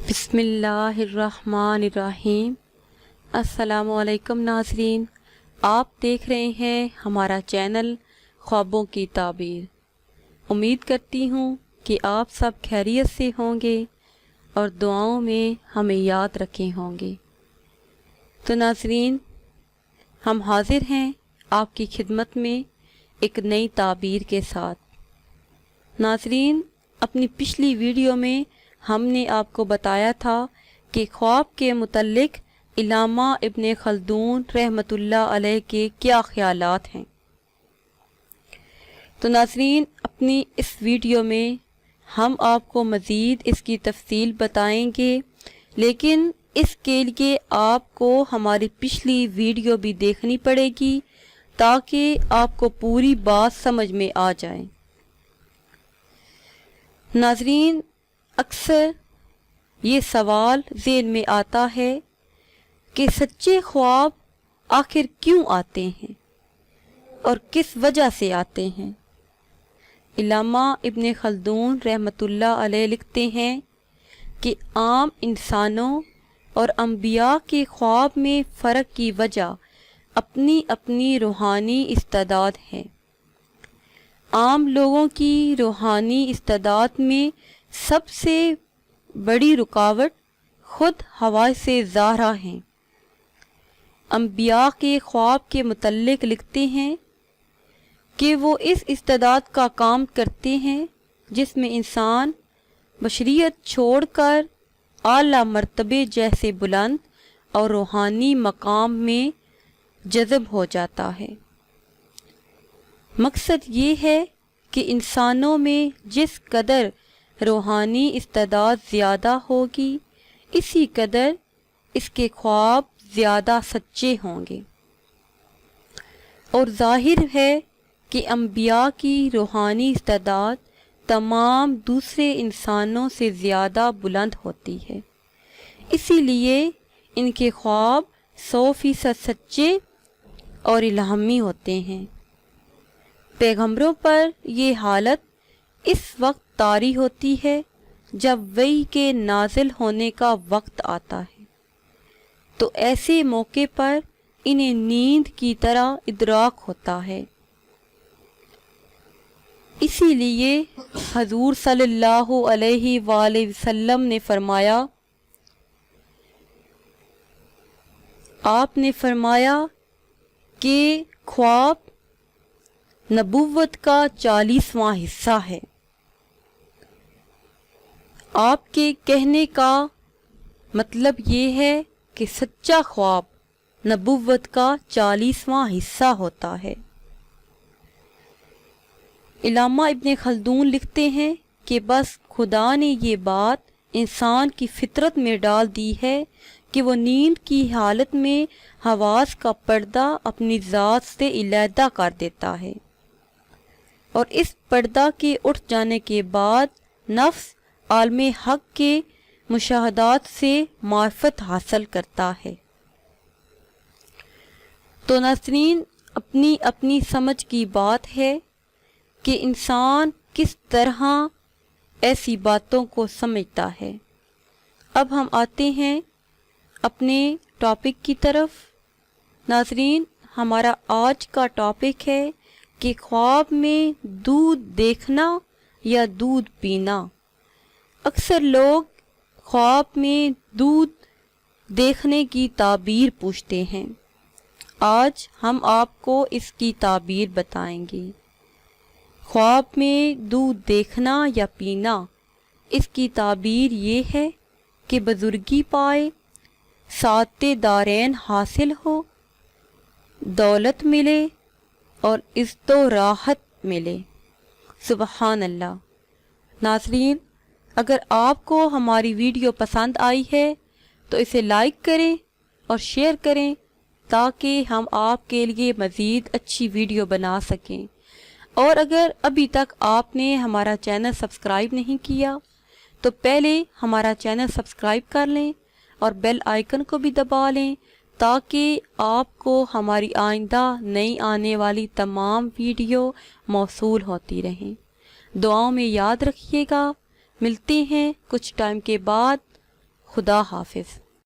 بسم اللہ الرحمن الرحیم۔ السلام علیکم ناظرین، آپ دیکھ رہے ہیں ہمارا چینل خوابوں کی تعبیر۔ امید کرتی ہوں کہ آپ سب خیریت سے ہوں گے اور دعاؤں میں ہمیں یاد رکھے ہوں گے۔ تو ناظرین، ہم حاضر ہیں آپ کی خدمت میں ایک نئی تعبیر کے ساتھ۔ ناظرین، اپنی پچھلی ویڈیو میں ہم نے آپ کو بتایا تھا کہ خواب کے متعلق علامہ ابن خلدون رحمۃ اللہ علیہ کے کیا خیالات ہیں۔ تو ناظرین، اپنی اس ویڈیو میں ہم آپ کو مزید اس کی تفصیل بتائیں گے، لیکن اس کے لیے آپ کو ہماری پچھلی ویڈیو بھی دیکھنی پڑے گی تاکہ آپ کو پوری بات سمجھ میں آ جائے۔ ناظرین، اکثر یہ سوال ذہن میں آتا ہے کہ سچے خواب آخر کیوں آتے ہیں اور کس وجہ سے آتے ہیں۔ علامہ ابن خلدون رحمۃ اللہ علیہ لکھتے ہیں کہ عام انسانوں اور انبیاء کے خواب میں فرق کی وجہ اپنی اپنی روحانی استعداد ہے۔ عام لوگوں کی روحانی استعداد میں سب سے بڑی رکاوٹ خود حواس ظاہرہ ہیں۔ انبیاء کے خواب کے متعلق لکھتے ہیں کہ وہ اس استعداد کا کام کرتے ہیں جس میں انسان بشریت چھوڑ کر اعلیٰ مرتبے جیسے بلند اور روحانی مقام میں جذب ہو جاتا ہے۔ مقصد یہ ہے کہ انسانوں میں جس قدر روحانی استعداد زیادہ ہوگی، اسی قدر اس کے خواب زیادہ سچے ہوں گے، اور ظاہر ہے کہ انبیاء کی روحانی استعداد تمام دوسرے انسانوں سے زیادہ بلند ہوتی ہے، اسی لیے ان کے خواب 100% سچے اور الہامی ہوتے ہیں۔ پیغمبروں پر یہ حالت اس وقت طاری ہوتی ہے جب وحی کے نازل ہونے کا وقت آتا ہے، تو ایسے موقع پر انہیں نیند کی طرح ادراک ہوتا ہے۔ اسی لیے حضور صلی اللہ علیہ وآلہ وسلم نے فرمایا، آپ نے فرمایا کہ خواب نبوت کا 40واں حصہ ہے۔ آپ کے کہنے کا مطلب یہ ہے کہ سچا خواب نبوت کا 40واں حصہ ہوتا ہے۔ علامہ ابن خلدون لکھتے ہیں کہ بس خدا نے یہ بات انسان کی فطرت میں ڈال دی ہے کہ وہ نیند کی حالت میں حواس کا پردہ اپنی ذات سے علیحدہ کر دیتا ہے، اور اس پردہ کے اٹھ جانے کے بعد نفس عالم حق کے مشاہدات سے معرفت حاصل کرتا ہے۔ تو ناظرین، اپنی اپنی سمجھ کی بات ہے کہ انسان کس طرح ایسی باتوں کو سمجھتا ہے۔ اب ہم آتے ہیں اپنے ٹاپک کی طرف۔ ناظرین، ہمارا آج کا ٹاپک ہے کہ خواب میں دودھ دیکھنا یا دودھ پینا۔ اکثر لوگ خواب میں دودھ دیکھنے کی تعبیر پوچھتے ہیں۔ آج ہم آپ کو اس کی تعبیر بتائیں گے۔ خواب میں دودھ دیکھنا یا پینا، اس کی تعبیر یہ ہے کہ بزرگی پائے، سعادت دارین حاصل ہو، دولت ملے اور عزت و راحت ملے۔ سبحان اللہ۔ ناظرین، اگر آپ کو ہماری ویڈیو پسند آئی ہے تو اسے لائک کریں اور شیئر کریں تاکہ ہم آپ کے لیے مزید اچھی ویڈیو بنا سکیں، اور اگر ابھی تک آپ نے ہمارا چینل سبسکرائب نہیں کیا تو پہلے ہمارا چینل سبسکرائب کر لیں اور بیل آئیکن کو بھی دبا لیں تاکہ آپ کو ہماری آئندہ نئی آنے والی تمام ویڈیو موصول ہوتی رہیں۔ دعاؤں میں یاد رکھیے گا۔ ملتے ہیں کچھ ٹائم کے بعد۔ خدا حافظ.